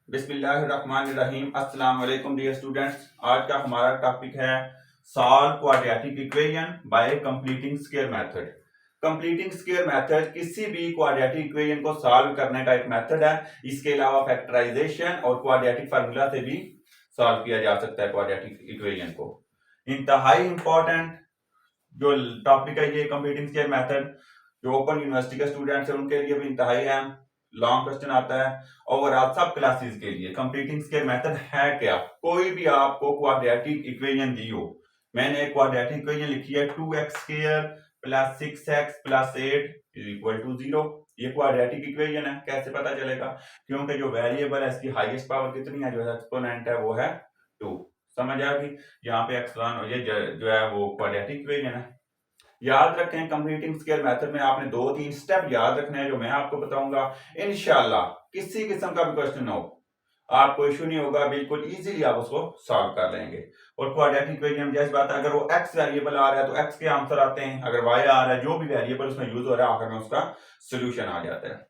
बिस्मिल्लाहिर्रहमानिर्रहीम। अस्सलाम वालेकुम डियर स्टूडेंट्स। आज का हमारा टॉपिक है solve quadratic equation by completing square method. Completing square method किसी भी क्वाड्रेटिक इक्वेशन को सॉल्व करने का एक मेथड है। इसके अलावा फैक्टराइजेशन और क्वाड्रेटिक फार्मूला से भी सॉल्व किया जा सकता है क्वाड्रेटिक इक्वेशन को। इंतहाई इंपॉर्टेंट जो टॉपिक है ये कंप्लीटिंग स्क्वायर मेथड, जो ओपन यूनिवर्सिटी के स्टूडेंट्स हैं उनके लिए भी इंतहाई अहम लॉन्ग क्वेश्चन आता है। ओवरऑल सब क्लासेस के लिए कंप्लीटिंग स्क्वायर मेथड है क्या। कोई भी आपको क्वाड्रेटिक इक्वेशन दी हो, मैंने एक क्वाड्रेटिक इक्वेशन लिखी है 2x² + 6x + 8 = 0। ये क्वाड्रेटिक इक्वेशन है। कैसे पता चलेगा? क्योंकि जो वेरिएबल है इसकी हाईएस्ट पावर कितनी है, जो एक्सपोनेंट है वो है 2। समझ आ गई? यहाँ पे एक्सपोनेंट ये जो है वो क्वाड्रेटिक इक्वेशन है। याद रखें कंप्लीटिंग स्क्वायर मेथड में आपने 2-3 स्टेप याद रखने हैं जो मैं आपको बताऊंगा। इंशाल्लाह किसी किस्म का भी क्वेश्चन हो आपको इशू नहीं होगा, बिल्कुल इजीली आप उसको सॉल्व कर लेंगे। और क्वाड्रेटिक इक्वेशन में जैसे बात है, अगर वो x वेरिएबल आ रहा है तो x के आंसर आते हैं, अगर y आ रहा है जो भी वेरिएबल उसमें यूज हो रहा है आखिर में उसका सोल्यूशन आ जाता है।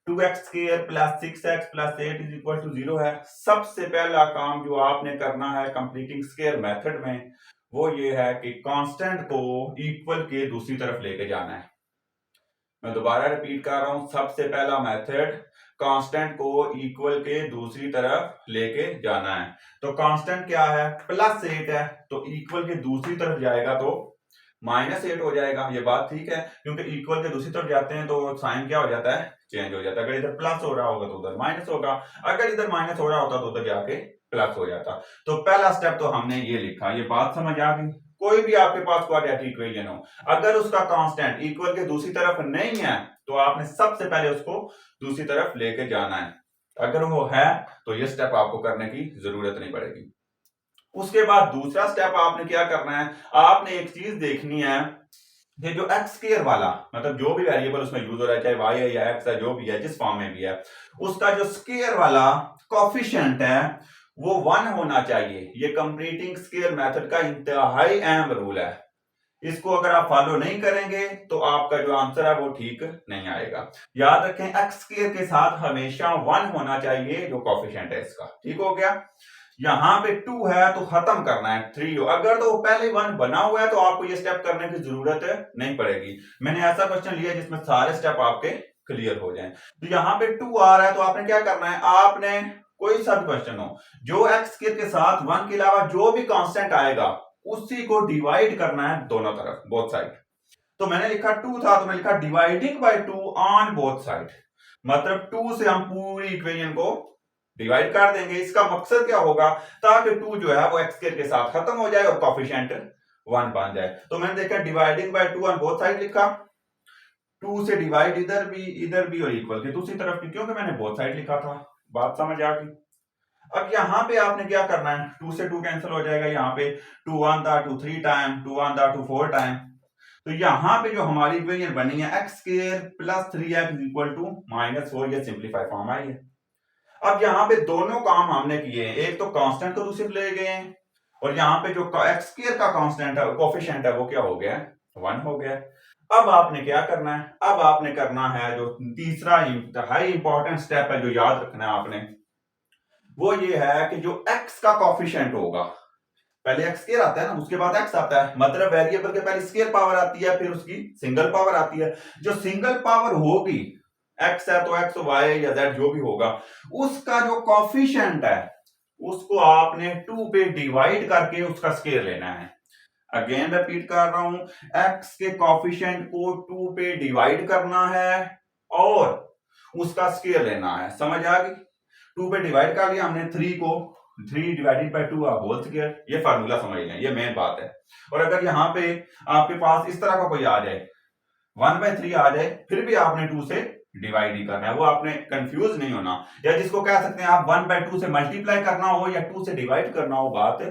2x² + 6x + 8 = 0 है। सबसे पहला काम जो आपने करना है कंप्लीटिंग स्क्वायर मेथड में वो ये है कि कांस्टेंट को इक्वल के दूसरी तरफ लेके जाना है। मैं दोबारा रिपीट कर रहा हूं, सबसे पहला मेथड कांस्टेंट को इक्वल के दूसरी तरफ लेके जाना है। तो कांस्टेंट क्या है? +8 है, तो इक्वल के दूसरी तरफ जाएगा तो -8 हो जाएगा। ये बात ठीक है, क्योंकि इक्वल के दूसरी तरफ जाते हैं तो साइन क्या हो जाता है? चेंज हो जाता है। अगर इधर प्लस हो रहा होगा तो उधर माइनस होगा, अगर इधर माइनस हो रहा होता तो उधर जाके प्लस हो जाता। तो पहला स्टेप तो हमने ये लिखा। ये बात समझ आ गई? कोई भी आपके पास क्वाड्रेटिक इक्वेशन हो, अगर उसका कांस्टेंट इक्वल के दूसरी तरफ नहीं है तो आपने सबसे पहले उसको दूसरी तरफ लेके जाना है। अगर वो है तो ये स्टेप आपको करने की जरूरत नहीं पड़ेगी। उसके बाद दूसरा स्टेप आपने क्या करना है, आपने एक चीज देखनी है, ये जो x² वाला मतलब जो भी वेरिएबल उसमें यूज हो रहा है, चाहे y है या x है, जो भी है जिस फॉर्म में भी है, उसका जो स्क्वायर वाला कोफिशिएंट है वो 1 होना चाहिए। ये कंप्लीटिंग स्क्वायर मेथड का इंतहाई अहम रूल है। इसको अगर आप फॉलो नहीं करेंगे तो आपका जो आंसर है वो ठीक नहीं आएगा। याद रखें x² के साथ हमेशा 1 होना चाहिए जो कोफिशिएंट है इसका। ठीक हो गया? यहां पे 2 है तो खत्म करना है 3 हो। अगर तो पहले 1 बना हुआ है तो आपको ये स्टेप करने की जरूरत नहीं पड़ेगी। मैंने ऐसा क्वेश्चन लिया जिसमें सारे स्टेप आपके क्लियर हो जाएं। तो यहाँ पे 2 आ रहा है तो आपने क्या करना है, आपने कोई सा भी क्वेश्चन हो जो x के साथ 1 के अलावा जो भी कांस्टेंट आएगा उसी को डिवाइड करना है दोनों तरफ, बोथ साइड। तो मैंने लिखा 2 था तो मैं लिखा dividing by 2 on both side. मतलब 2 से हम पूरी इक्वेशन को डिवाइड कर देंगे। इसका मकसद क्या होगा, ताकि 2 जो है वो x² के साथ खत्म हो जाए और कोफिशिएंट 1 बन जाए। तो मैंने देखा dividing by 2 on both side लिखा, 2 से डिवाइड इधर भी और इक्वल के दूसरी तरफ भी, क्योंकि मैंने बोथ साइड लिखा था। बात समझ आ गई? अब यहां पे आपने क्या करना है, 2 से 2 कैंसिल हो जाएगा, यहाँ पे 2 1 था 2 3 टाइम, 2 1 था 2 4 टाइम। तो यहां पे जो हमारी इक्वेशन बनी है x² + 3x = -4, ये सिंपलीफाई फॉर्म आई है। अब यहाँ पे दोनों काम हमने किए हैं, एक तो कांस्टेंट को दूसरी ले गए हैं और यहाँ पे जो x² का कांस्टेंट है कोफिशिएंट है वो क्या हो गया, 1 हो गया। अब आपने क्या करना है, अब आपने करना है जो तीसरा हाई इंपॉर्टेंट स्टेप है जो याद रखना है आपने, वो ये है कि जो x का कोफिशिएंट होगा, पहले x² आता है ना, उसके बाद x आता है, मतलब वेरिएबल के पहले स्क्वायर पावर आती है फिर उसकी सिंगल पावर आती है। जो सिंगल पावर होगी, x है तो x, y या z जो भी होगा, उसका जो कोफिशिएंट है उसको आपने 2 पे डिवाइड करके उसका स्क्वायर लेना है। अगेन रिपीट कर रहा हूं, x के कोफिशिएंट को 2 पे डिवाइड करना है और उसका स्क्वायर लेना है। समझ आ गई? 2 पे डिवाइड कर लिया हमने 3 को, 3 डिवाइडेड बाय 2 होल स्क्वायर। ये फार्मूला समझ लें, ये मेन बात है। और अगर यहाँ पे आपके पास इस तरह का कोई आ जाए 1/3 आ जाए, फिर भी आपने 2 से डिवाइड ही करना है, वो आपने कंफ्यूज नहीं होना। या जिसको कह सकते हैं आप 1/2 से मल्टीप्लाई करना हो या 2 से डिवाइड करना हो, बात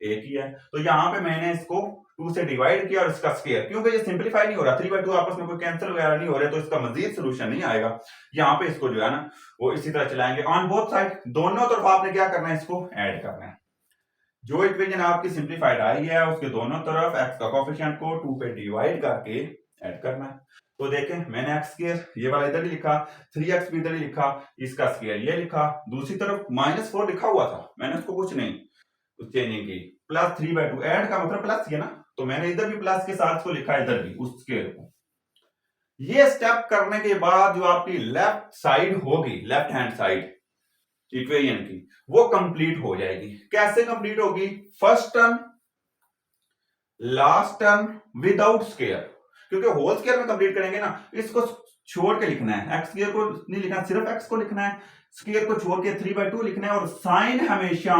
एक ही है। तो यहाँ पे मैंने इसको 2 से डिवाइड किया और इसका स्क्वायर, क्योंकि ये सिंपलीफाई नहीं हो रहा, 3/2 आपस में कोई कैंसिल वगैरह नहीं हो रहे, तो इसका मजीद सोल्यूशन नहीं आएगा। यहाँ पे इसको जो है ना वो इसी तरह चलाएंगे ऑन बोथ साइड। दोनों तरफ आपने क्या करना है, इसको ऐड करना है। जो इक्वेशन आपकी सिंपलीफाइड आई है उसके दोनों तरफ x का कोफिशिएंट को 2 पे डिवाइड करके ऐड करना है। तो देखें मैंने एक्स स्क्वायर ये वाला इधर ही लिखा, 3x भी इधर ही लिखा, इसका स्क्वायर ये लिखा, दूसरी तरफ -4 लिखा हुआ था, मैंने उसको कुछ नहीं चेंजिंग की, प्लस 3/2 ऐड का मतलब प्लस ही है ना, तो मैंने इधर भी प्लस के साथ को लिखा, इधर भी उस स्क्वायर को। ये स्टेप करने के बाद जो आपकी लेफ्ट साइड होगी, लेफ्ट हैंड साइड इक्वेशन की, वो कंप्लीट हो जाएगी। कैसे कंप्लीट होगी? First term last term without square, क्योंकि होल स्क्वायर में कंप्लीट करेंगे ना, इसको छोड़ के लिखना है, एक्स स्क्वायर को नहीं लिखना, सिर्फ एक्स को लिखना है, स्क्वायर को छोड़ के 3/2 लिखना है, और साइन हमेशा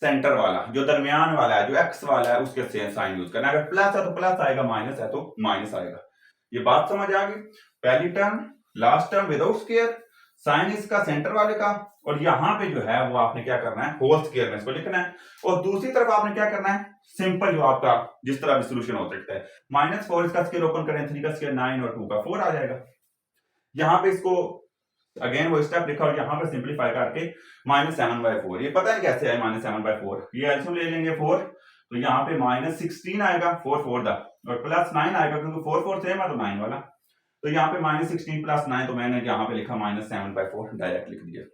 सेंटर वाला जो दरमियान वाला है, जो एक्स वाला है, उसके सेम साइन यूज करना है। अगर प्लस है तो प्लस आएगा, माइनस है तो माइनस आएगा। ये बात समझ आ गई? पहली term last term without square, sine इसका सेंटर वाले का, और यहां पे जो है वो आपने क्या करना है, होल स्क्वायर में इसको लिखना है। और दूसरी तरफ आपने क्या करना है, सिंपल जो आपका जिस तरह भी सोल्यूशन हो सकता है, -4 इसका स्क्वायर ओपन करें, 3 का स्क्वायर 9 और 2 का 4 आ जाएगा। यहां पे इसको अगेन वो स्टेप लिखा और यहां पे सिंपलीफाई करके -7/4, ये पता है कैसे है -7/4, ये एलसीएम ले लेंगे 4, तो यहाँ पे -16 आएगा, 4 4 दा, और +9 आएगा, क्योंकि 4 4 सेम है तो 9 वाला, तो यहाँ पे -16 + 9, तो मैंने यहाँ पे लिखा -7/4 डायरेक्ट लिख दिया।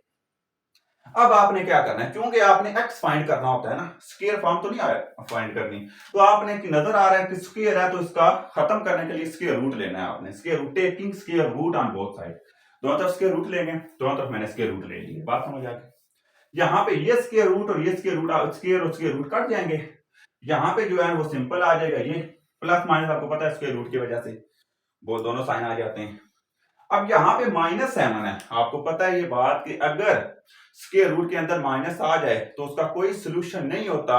अब आपने क्या करना है, क्योंकि आपने x फाइंड करना होता है ना, स्क्वायर फॉर्म तो नहीं फाइंड करनी, तो आपने कि नजर आ रहा है कि स्क्वायर है, तो इसका खत्म करने के लिए स्क्वायर रूट लेना है आपने, square root, taking square root on both side, दोनों तरफ स्क्वायर रूट लेंगे, दोनों तरफ मैंने स्क्वायर रूट ले लिया। बात समझ आ गई? यहाँ पे ये स्क्वायर रूट और ये स्क्वायर रूट, स्क्वायर और स्क्वायर रूट कट जाएंगे, यहाँ पे जो है वो सिंपल आ जाएगा, ये प्लस माइनस आपको पता है स्क्वायर रूट की वजह से वो दोनों साइन आ जाते हैं। अब यहाँ पे -7 है, आपको पता है ये बात कि अगर स्क्वायर रूट के अंदर माइनस आ जाए तो उसका कोई सोल्यूशन नहीं होता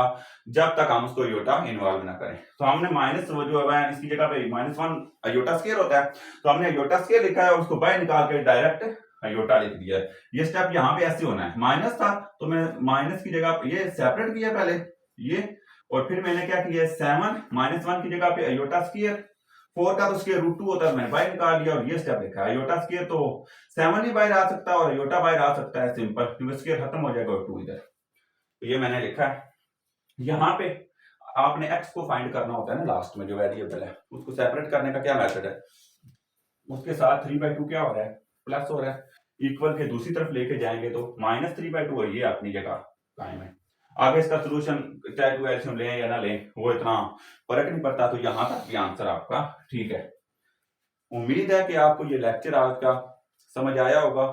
जब तक हम उसको अयोटा इन्वॉल्व ना करें। तो हमने माइनस वो जो है इसकी जगह पे -1 अयोटा स्क्वायर होता है, तो हमने अयोटा स्क्वायर लिखा है, उसको बाहर निकाल के डायरेक्ट अयोटा लिख दिया है। ये स्टेप यहाँ पे ऐसे होना है, माइनस था तो मैं माइनस की जगह पे ये सेपरेट किया पहले ये, और फिर मैंने क्या किया, 7 -1 की जगह पे अयोटा स्क्वायर, 4 का तो स्क्वायर रूट 2 होता है, मैंने बाहर निकाल दिया, और ये स्टेप लिखा है अयोटा स्क्वायर, तो 7 ही बाहर आ सकता है और अयोटा बाहर आ सकता है, सिंपल, क्योंकि स्क्वायर खत्म हो जाएगा और 2 इधर, तो ये मैंने लिखा है। यहाँ पे आपने x को फाइंड करना होता है ना, लास्ट में जो वेरिएबल है उसको सेपरेट करने का क्या मेथड है, उसके साथ 3/2 क्या हो रहा है, प्लस हो रहा है, इक्वल के दूसरी तरफ लेके जाएंगे तो -3/2, और ये अपनी जगह कायम है। आगे इसका सोल्यूशन चाहे 2 एलसीएम लें या ना लें वो इतना फर्क नहीं पड़ता, तो यहां तक भी आंसर आपका ठीक है। उम्मीद है कि आपको ये लेक्चर आज का समझ आया होगा।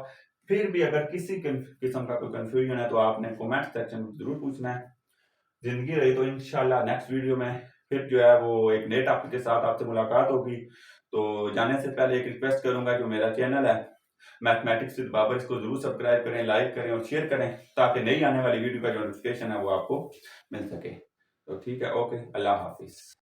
फिर भी अगर किसी किस्म का कोई कंफ्यूजन है तो आपने कमेंट सेक्शन में जरूर पूछना है। जिंदगी रही तो इंशाल्लाह नेक्स्ट वीडियो में फिर जो है वो एक नए टॉपिक के साथ आपसे मुलाकात होगी। तो जाने से पहले एक रिक्वेस्ट करूंगा, जो मेरा चैनल है मैथमेटिक्स विद बाबर, इसको जरूर सब्सक्राइब करें, लाइक करें और शेयर करें, ताकि नई आने वाली वीडियो का जो नोटिफिकेशन है वो आपको मिल सके। तो ठीक है, ओके, अल्लाह हाफिज।